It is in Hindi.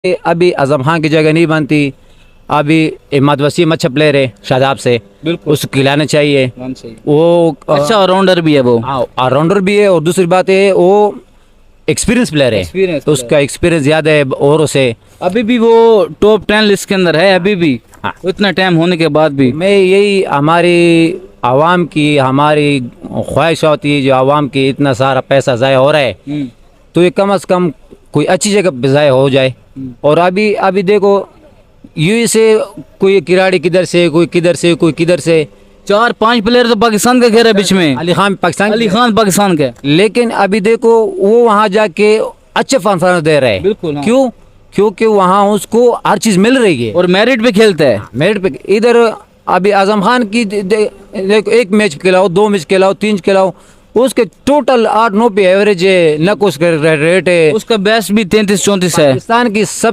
अभी आजम खान की जगह नहीं बनती। अभी इमाद वसीम अच्छा प्लेयर है शादाब से, बिल्कुल उसको खिलाना चाहिए। वो अच्छा ऑलराउंडर भी है वो। ऑलराउंडर भी है और दूसरी बात है वो एक्सपीरियंस प्लेयर है, Experience तो उसका एक्सपीरियंस ज़्यादा है औरों से। अभी भी वो टॉप 10 लिस्ट के अंदर है अभी भी, हाँ। इतना टाइम होने के बाद भी। मैं यही हमारी आवाम की हमारी ख्वाहिश होती है, जो आवाम की इतना सारा पैसा ज़ाया हो रहा है तो ये कम से कम कोई अच्छी जगह पे ज़ाया हो जाए। और अभी अभी देखो यूएई से कोई खिलाड़ी किधर से, कोई किधर से, कोई किधर से। 4-5 प्लेयर तो पाकिस्तान के खेल रहे बीच में। अली खान पाकिस्तान, अली खान पाकिस्तान के। लेकिन अभी देखो वो वहाँ जाके अच्छे परफॉर्मेंस दे रहे हैं। बिल्कुल, हाँ। क्यों? क्योंकि वहाँ उसको हर चीज़ मिल रही है और मेरिट पे खेलता है। मेरिट पे। इधर अभी आजम खान की देखो एक मैच खिलाओ, 2 मैच खिलाओ, 3 खिलाओ, उसके टोटल 8-9 पे एवरेज है, न कुछ रेट है। उसका बेस्ट भी 33-34 है। पाकिस्तान की सब